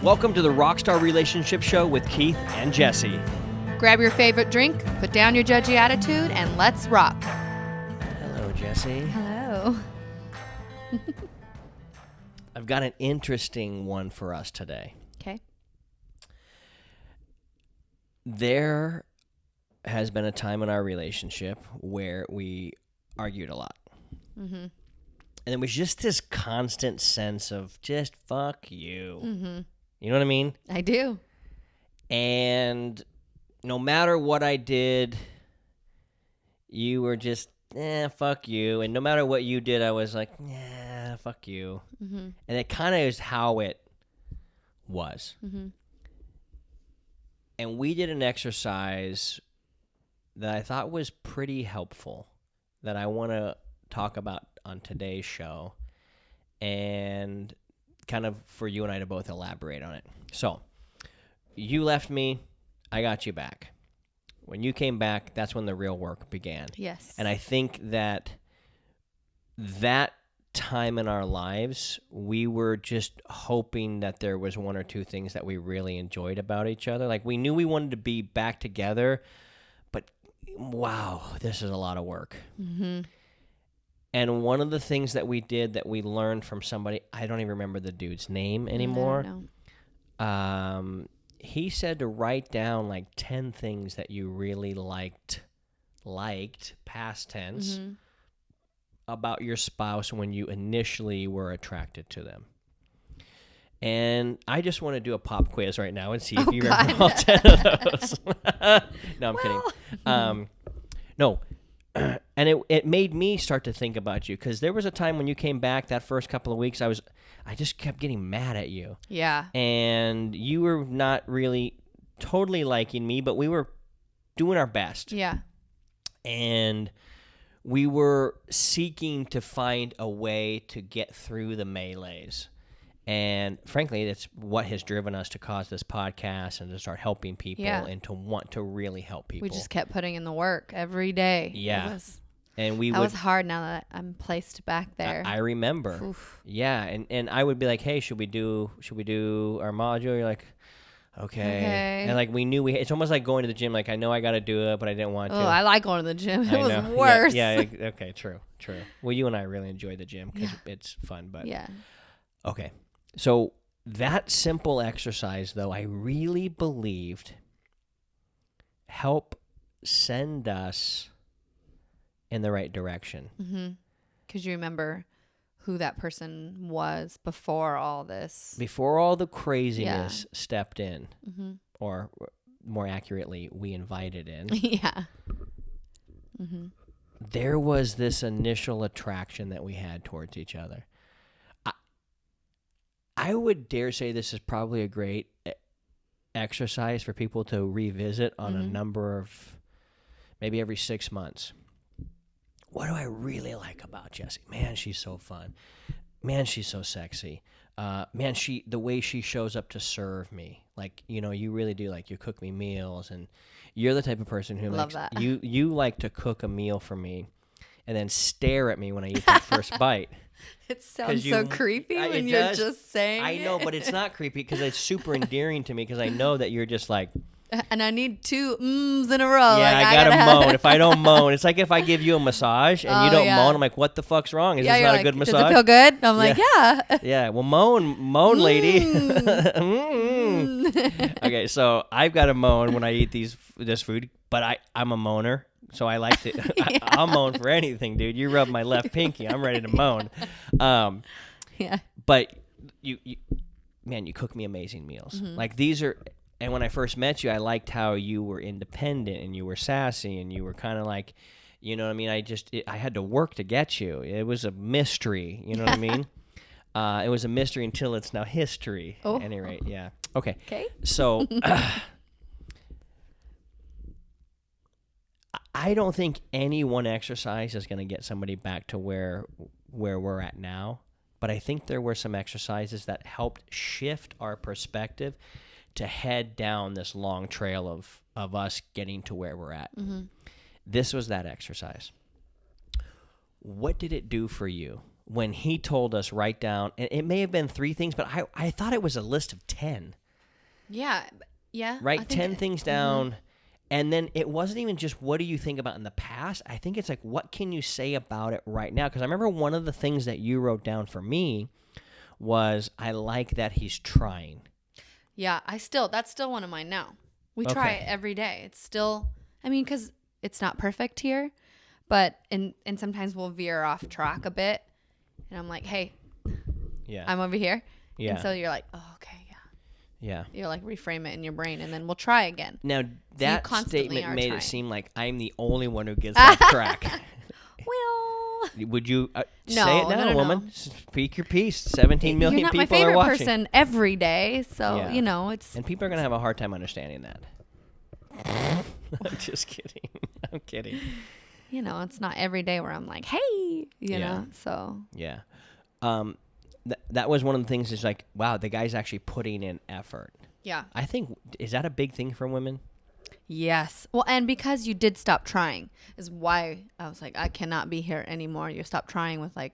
Welcome to the Rockstar Relationship Show with Keith and Jesse. Grab your favorite drink, put down your judgy attitude, and let's rock. Hello, Jesse. Hello. I've got an interesting one for us today. Okay. There has been a time in our relationship where we argued a lot. Mm-hmm. And it was just this constant sense of just fuck you. Mm-hmm. You know what I mean? I do. And no matter what I did, you were just, fuck you. And no matter what you did, I was like, fuck you. Mm-hmm. And it kind of is how it was. Mm-hmm. And we did an exercise that I thought was pretty helpful that I want to talk about on today's show and kind of for you and I to both elaborate on it. So, you left me, I got you back. When you came back, that's when the real work began. Yes. And I think that time in our lives, we were just hoping that there was one or two things that we really enjoyed about each other. Like, we knew we wanted to be back together, but wow, this is a lot of work. Mm-hmm. And one of the things that we did that we learned from somebody, I don't even remember the dude's name anymore. No. He said to write down like 10 things that you really liked, past tense, mm-hmm. about your spouse when you initially were attracted to them. And I just want to do a pop quiz right now and see if you remember all 10 of those. No, I'm kidding. No. And it made me start to think about you, because there was a time when you came back that first couple of weeks, I just kept getting mad at you. Yeah. And you were not really totally liking me, but we were doing our best. Yeah. And we were seeking to find a way to get through the melees. And frankly, that's what has driven us to cause this podcast and to start helping people and to want to really help people. We just kept putting in the work every day. Yeah. That was hard now that I'm placed back there. I remember. Oof. Yeah. And I would be like, hey, should we do our module? You're like, okay. And like we knew it's almost like going to the gym. Like, I know I got to do it, but I didn't want to. Oh, I like going to the gym. It was worse. Yeah. Okay. True. Well, you and I really enjoy the gym because it's fun, but yeah. Okay. So that simple exercise, though, I really believed helped send us in the right direction. Mm-hmm. Because you remember who that person was before all this. Before all the craziness stepped in. Mm-hmm. Or more accurately, we invited in. Yeah. Mm-hmm. There was this initial attraction that we had towards each other. I would dare say this is probably a great exercise for people to revisit on a number of, maybe every 6 months. What do I really like about Jessie? Man, she's so fun. Man, she's so sexy. Man, the way she shows up to serve me. Like, you really do, like, you cook me meals, and you're the type of person who love likes, that. You like to cook a meal for me and then stare at me when I eat that first bite. It sounds so creepy when you're just saying I know, but it's not creepy because it's super endearing to me, because I know that you're just like... And I need 2 in a row. Yeah, like, I gotta moan. If I don't moan, it's like if I give you a massage and you don't moan, I'm like, what the fuck's wrong? Is this not a good massage? Does it feel good? I'm like, yeah. Yeah, well, moan, lady. Okay, so I've got to moan when I eat this food, but I'm a moaner. So I like to, I'll moan for anything, dude. You rub my left pinky, I'm ready to moan. Yeah. But you cook me amazing meals. Mm-hmm. Like and when I first met you, I liked how you were independent and you were sassy and you were kind of like, you know what I mean? I had to work to get you. It was a mystery, you know what I mean? It was a mystery until it's now history. Oh. At any rate, yeah. Okay. Okay. So... I don't think any one exercise is going to get somebody back to where we're at now, but I think there were some exercises that helped shift our perspective to head down this long trail of us getting to where we're at. Mm-hmm. This was that exercise. What did it do for you when he told us write down, and it may have been 3 things, but I thought it was a list of 10. Yeah. Yeah. Write 10 things down. And then it wasn't even just what do you think about in the past. I think it's like, what can you say about it right now? Because I remember one of the things that you wrote down for me was I like that he's trying. Yeah, that's still one of mine now. We try it every day. It's still, I mean, because it's not perfect here, but, and sometimes we'll veer off track a bit. And I'm like, hey, I'm over here. Yeah. And so you're like, oh, okay, yeah. Yeah. You like reframe it in your brain and then we'll try again. Now, that constantly statement made trying. it seem like I'm the only one who gets off track. Well, Would you say No, it now, no, woman? no. Speak your piece. 17 million you're not my people are favorite watching. person every day. So, Yeah. you know, it's, And people are going to have a hard time understanding that. I'm just kidding. I'm kidding. you know, it's not every day where I'm like, hey, you know, so. Yeah. That was one of the things is like, wow, the guy's actually putting in effort. Yeah. I think, is that a big thing for women? Yes. Well, and because you did stop trying is why I was like, I cannot be here anymore. You stopped trying with like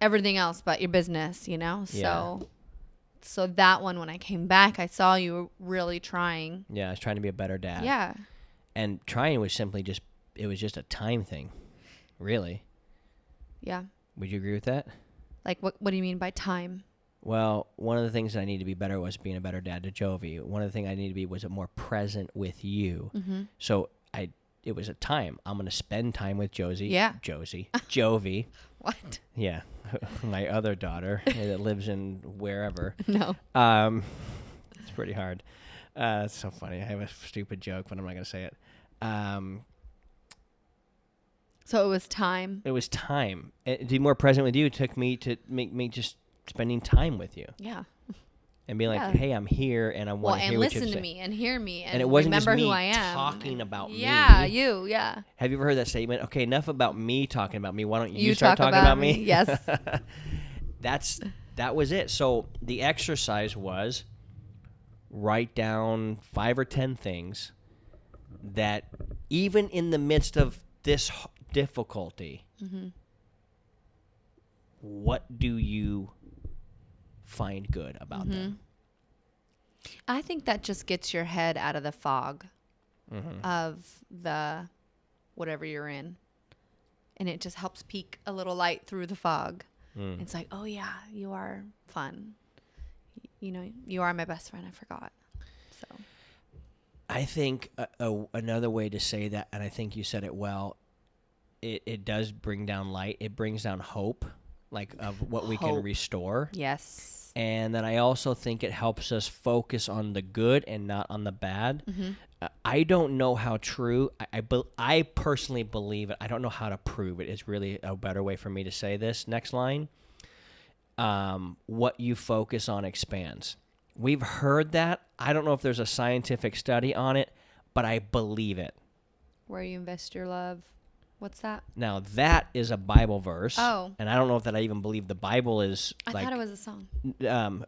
everything else but your business, you know? So that one, when I came back, I saw you were really trying. Yeah, I was trying to be a better dad. Yeah. And trying was simply just, it was just a time thing, really. Yeah. Would you agree with that? Like, what do you mean by time? Well, one of the things that I need to be better was being a better dad to Jovi. One of the things I need to be was more present with you. Mm-hmm. So it was a time. I'm going to spend time with Josie. Yeah. Jovi. What? Yeah. My other daughter that lives in wherever. No. It's pretty hard. It's so funny. I have a stupid joke, but I'm not going to say it. So it was time. It was time. To be more present with you took me to make me just spending time with you. Yeah. And being like, hey, I'm here, and I want to hear what you have to say. And listen to me, and hear me, and it wasn't remember just me who I am. talking about me. Yeah, you, yeah. Have you ever heard that statement? Okay, enough about me talking about me. Why don't you talk start talking about me? Yes. That was it. So the exercise was write down 5 or 10 things that even in the midst of this difficulty, what do you find good about them? I think that just gets your head out of the fog of the whatever you're in. And it just helps peek a little light through the fog. It's like, oh, yeah, you are fun. You know, you are my best friend. I forgot. So I think another way to say that, and I think you said it well, it does bring down light. It brings down hope, like of what we can restore. Yes. And then I also think it helps us focus on the good and not on the bad. I don't know how true. I personally believe it. I don't know how to prove it. It's really a better way for me to say this. Next line. What you focus on expands. We've heard that. I don't know if there's a scientific study on it, but I believe it. Where you invest your love. What's that? Now, that is a Bible verse. Oh. And I don't know if that I even believe the Bible is I thought it was a song.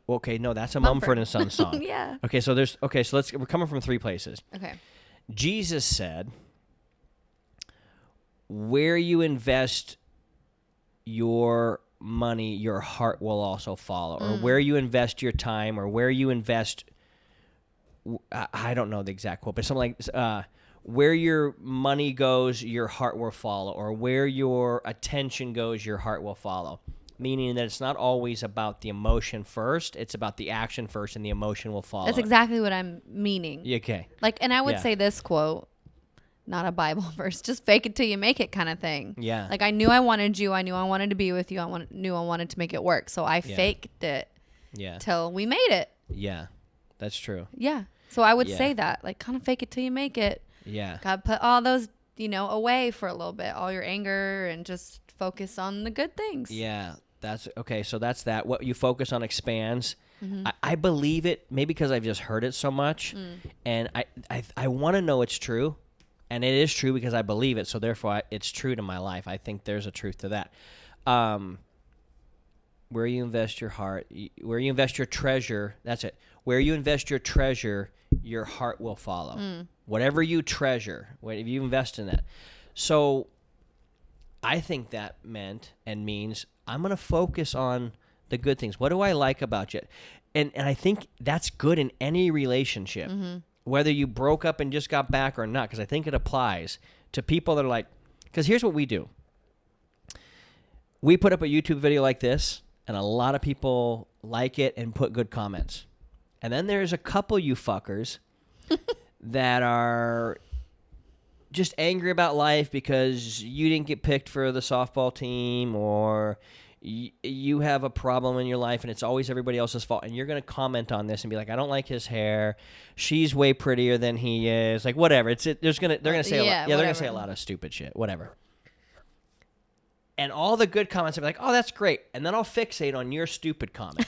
Okay, no, that's a Mumford and Sons song. Yeah. Okay, so we're coming from 3 places. Okay. Jesus said, where you invest your money, your heart will also follow. Or where you invest your time, or where you invest, I don't know the exact quote, but something like, where your money goes, your heart will follow. Or where your attention goes, your heart will follow. Meaning that it's not always about the emotion first. It's about the action first, and the emotion will follow. That's exactly what I'm meaning. Okay. Like, and I would say this quote, not a Bible verse, just fake it till you make it kind of thing. Yeah. Like, I knew I wanted you. I knew I wanted to be with you. Knew I wanted to make it work. So I faked it till we made it. Yeah. That's true. Yeah. So I would say that, like, kind of fake it till you make it. Yeah. Gotta put all those, away for a little bit, all your anger, and just focus on the good things. Yeah. That's okay. So that's that. What you focus on expands. I believe it, maybe because I've just heard it so much, and I want to know it's true, and it is true because I believe it. So therefore, it's true to my life. I think there's a truth to that. Where you invest your heart, where you invest your treasure. That's it. Where you invest your treasure, your heart will follow. Whatever you treasure, if you invest in that. So I think that meant and means I'm going to focus on the good things. What do I like about you? And I think that's good in any relationship, whether you broke up and just got back or not, because I think it applies to people that are like, because here's what we do. We put up a YouTube video like this, and a lot of people like it and put good comments. And then there's a couple you fuckers that are just angry about life because you didn't get picked for the softball team, or you have a problem in your life and it's always everybody else's fault, and you're going to comment on this and be like, I don't like his hair, she's way prettier than he is, like whatever. They're going to say they're going to say a lot of stupid shit, whatever. And all the good comments are like, oh, that's great. And then I'll fixate on your stupid comment,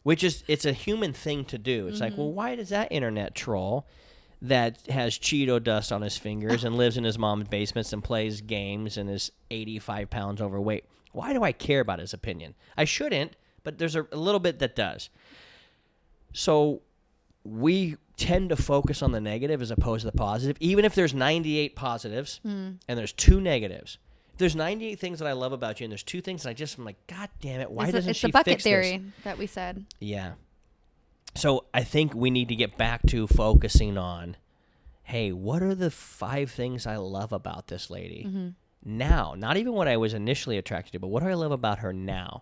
which is, it's a human thing to do. It's like, well, why does that internet troll that has Cheeto dust on his fingers and lives in his mom's basements and plays games and is 85 pounds overweight, why do I care about his opinion? I shouldn't, but there's a little bit that does. So we tend to focus on the negative as opposed to the positive, even if there's 98 positives and there's 2 negatives. If there's 98 things that I love about you and there's 2 things that I'm like, God damn it, why doesn't she fix this? It's the bucket theory that we said. Yeah. So I think we need to get back to focusing on, hey, what are the 5 things I love about this lady now? Not even what I was initially attracted to, but what do I love about her now?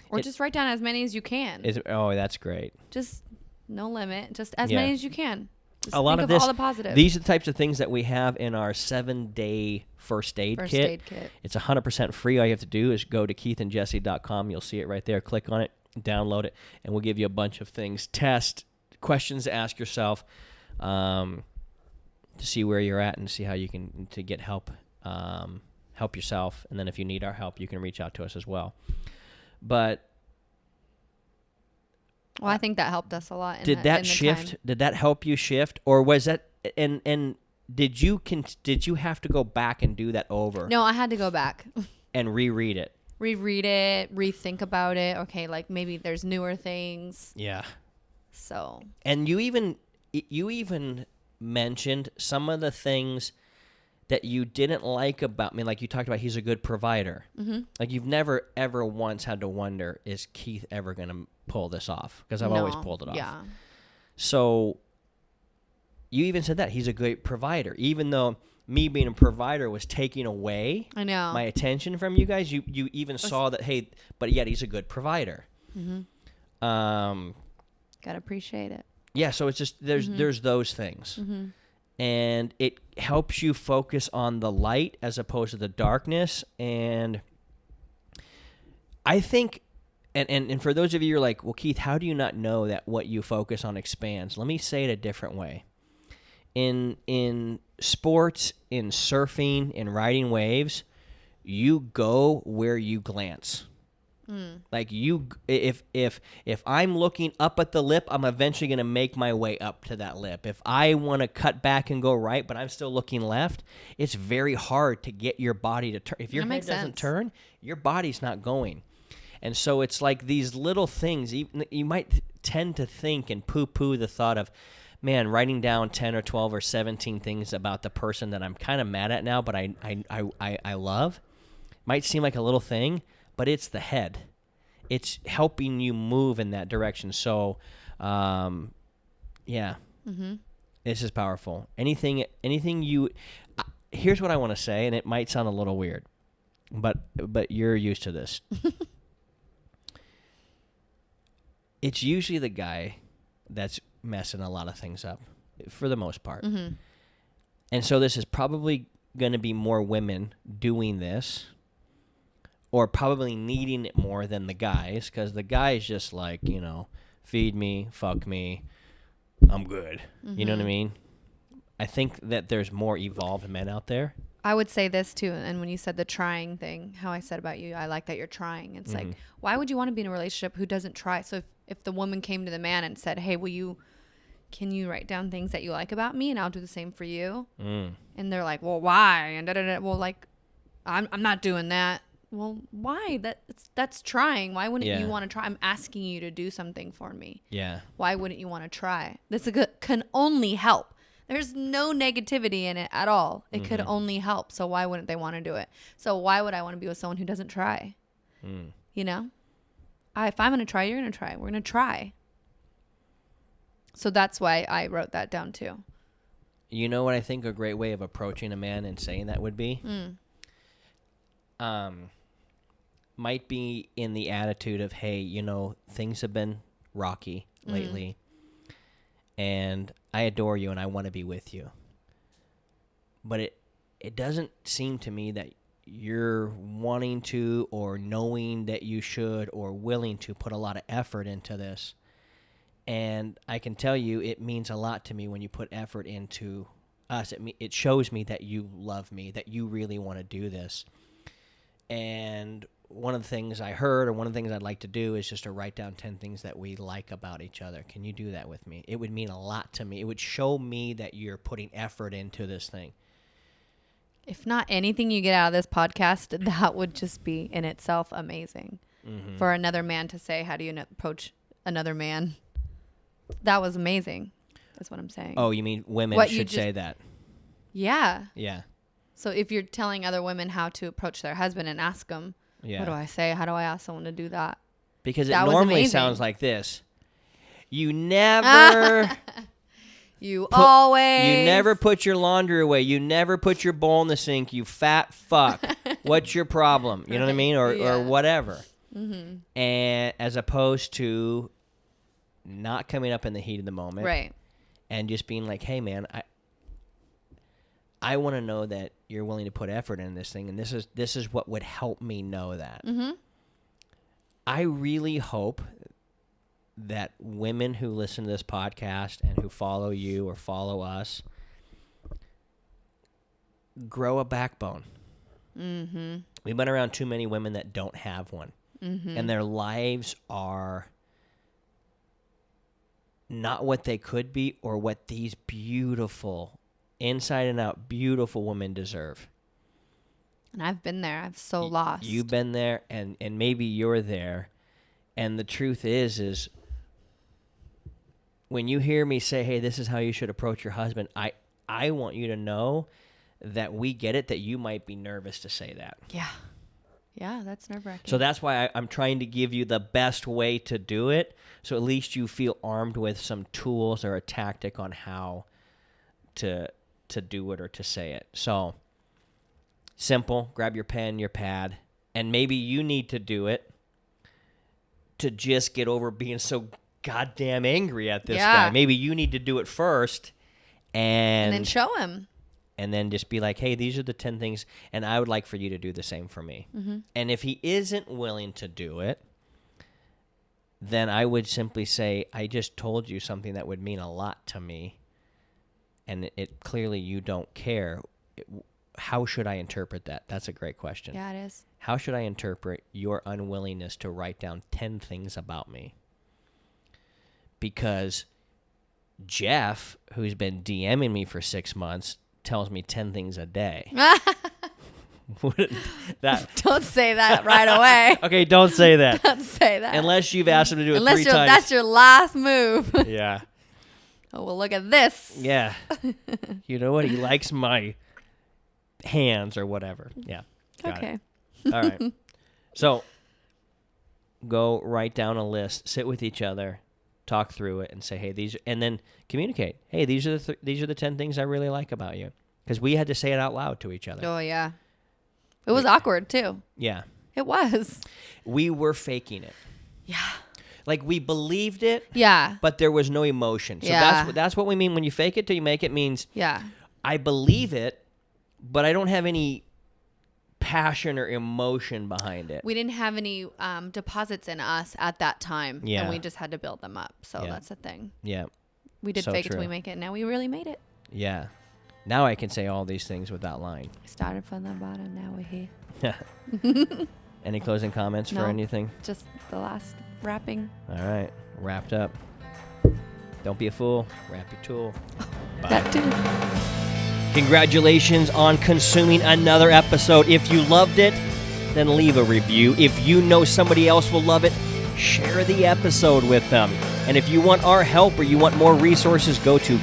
Or just write down as many as you can. Oh, that's great. Just no limit. Just as many as you can. Just a lot think of this, all the positives. These are the types of things that we have in our 7-day first aid kit. It's 100% free. All you have to do is go to keithandjesse.com. You'll see it right there. Click on it, download it, and we'll give you a bunch of things. Test, questions to ask yourself to see where you're at and see how you can to get help, help yourself. And then if you need our help, you can reach out to us as well. But well, I think that helped us a lot. Did that shift? Time. Did that help you shift, or was that? And did you have to go back and do that over? No, I had to go back and reread it. Rethink about it. Okay, like maybe there's newer things. Yeah. So. And you even mentioned some of the things that you didn't like about me. Like you talked about, he's a good provider. Like you've never ever once had to wonder, is Keith ever going to pull this off? Because I've always pulled it off. Yeah. So you even said that he's a great provider, even though me being a provider was taking away my attention from you guys. You even saw that, hey, but yet he's a good provider. Gotta appreciate it. Yeah. So it's just there's those things. And it helps you focus on the light as opposed to the darkness. And I think, and for those of you who are like, well, Keith, how do you not know that what you focus on expands? Let me say it a different way. In sports, in surfing, in riding waves, you go where you glance. Like if I'm looking up at the lip, I'm eventually going to make my way up to that lip. If I want to cut back and go right, but I'm still looking left, it's very hard to get your body to turn. If your head doesn't turn, your body's not going. And so it's like these little things. You might tend to think and poo-poo the thought of, man, writing down 10 or 12 or 17 things about the person that I'm kind of mad at now, but I love. Might seem like a little thing, but it's the head. It's helping you move in that direction. So, yeah, this is powerful. Anything you, here's what I want to say, and it might sound a little weird, but you're used to this. It's usually the guy that's messing a lot of things up, for the most part. And so this is probably going to be more women doing this, or probably needing it more than the guys, because the guys just like, feed me, fuck me, I'm good. You know what I mean? I think that there's more evolved men out there. I would say this too, and when you said the trying thing, how I said about you, I like that you're trying. It's like, why would you want to be in a relationship who doesn't try? So if the woman came to the man and said, hey, can you write down things that you like about me, and I'll do the same for you? And they're like, well, why? And well, like, I'm not doing that. Well, why? That's trying. Why wouldn't you want to try? I'm asking you to do something for me. Yeah. Why wouldn't you want to try? This can only help. There's no negativity in it at all. It could only help. So why wouldn't they want to do it? So why would I want to be with someone who doesn't try? You know? If I'm going to try, you're going to try. We're going to try. So that's why I wrote that down too. You know what I think a great way of approaching a man and saying that would be? Might be in the attitude of, hey, you know, things have been rocky lately, and I adore you and I want to be with you. But it doesn't seem to me that you're wanting to or knowing that you should or willing to put a lot of effort into this. And I can tell you it means a lot to me when you put effort into us. It shows me that you love me, that you really want to do this. And one of the things I heard, or one of the things I'd like to do, is just to write down 10 things that we like about each other. Can you do that with me? It would mean a lot to me. It would show me that you're putting effort into this thing. If not anything you get out of this podcast, that would just be in itself amazing. For another man to say, how do you approach another man? That was amazing. That's what I'm saying. Oh, you mean women should say that? Yeah. Yeah. So if you're telling other women how to approach their husband and ask them, what do I say? How do I ask someone to do that? Because that it normally sounds like this. You never... You never put your laundry away. You never put your bowl in the sink, you fat fuck. What's your problem? You know what I mean? Or whatever. And as opposed to not coming up in the heat of the moment. Right. And just being like, hey, man, I want to know that you're willing to put effort in this thing, and this is what would help me know that. I really hope that women who listen to this podcast and who follow you or follow us grow a backbone. We've been around too many women that don't have one, and their lives are not what they could be or what these beautiful, inside and out, beautiful women deserve. And I've been there. I've so lost. You've been there, and maybe you're there. And the truth is when you hear me say, hey, this is how you should approach your husband, I want you to know that we get it, that you might be nervous to say that. Yeah. Yeah, that's nerve-wracking. So that's why I'm trying to give you the best way to do it, so at least you feel armed with some tools or a tactic on how to do it or to say it. So simple, grab your pen, your pad, and maybe you need to do it to just get over being so goddamn angry at this guy. Maybe you need to do it first and then show him. And then just be like, hey, these are the 10 things, and I would like for you to do the same for me. And if he isn't willing to do it, then I would simply say, I just told you something that would mean a lot to me, and it clearly you don't care. How should I interpret that? That's a great question. Yeah, it is. How should I interpret your unwillingness to write down 10 things about me? Because Jeff, who's been DMing me for 6 months, tells me 10 things a day. Don't say that right away. Okay, don't say that. Don't say that. Unless you've asked him to do it 3 times. That's your last move. Yeah. Oh, well, look at this. Yeah. You know what? He likes my hands or whatever. Yeah. Okay. All right. So go write down a list, sit with each other, talk through it, and say, hey, and then communicate. Hey, these are the 10 things I really like about you. Because we had to say it out loud to each other. Oh, yeah. It was awkward, too. Yeah. It was. We were faking it. Yeah. Like, we believed it. Yeah. But there was no emotion. So that's what we mean when you fake it till you make it means, I believe it, but I don't have any passion or emotion behind it. We didn't have any deposits in us at that time. Yeah. And we just had to build them up. So that's the thing. Yeah. We did fake it till we make it. And now we really made it. Yeah. Now I can say all these things without lying. We started from the bottom. Now we're here. Any closing comments for anything? Just the last wrapping. All right. Wrapped up. Don't be a fool. Wrap your tool. Bye. That too. Congratulations on consuming another episode. If you loved it, then leave a review. If you know somebody else will love it, share the episode with them. And if you want our help or you want more resources, go to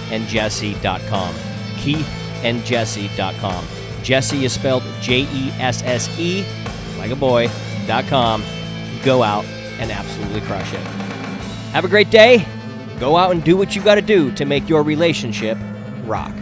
keithandjesse.com. keithandjesse.com. Jesse is spelled Jesse, like a boy.com. Go out and absolutely crush it. Have a great day. Go out and do what you got to do to make your relationship rock.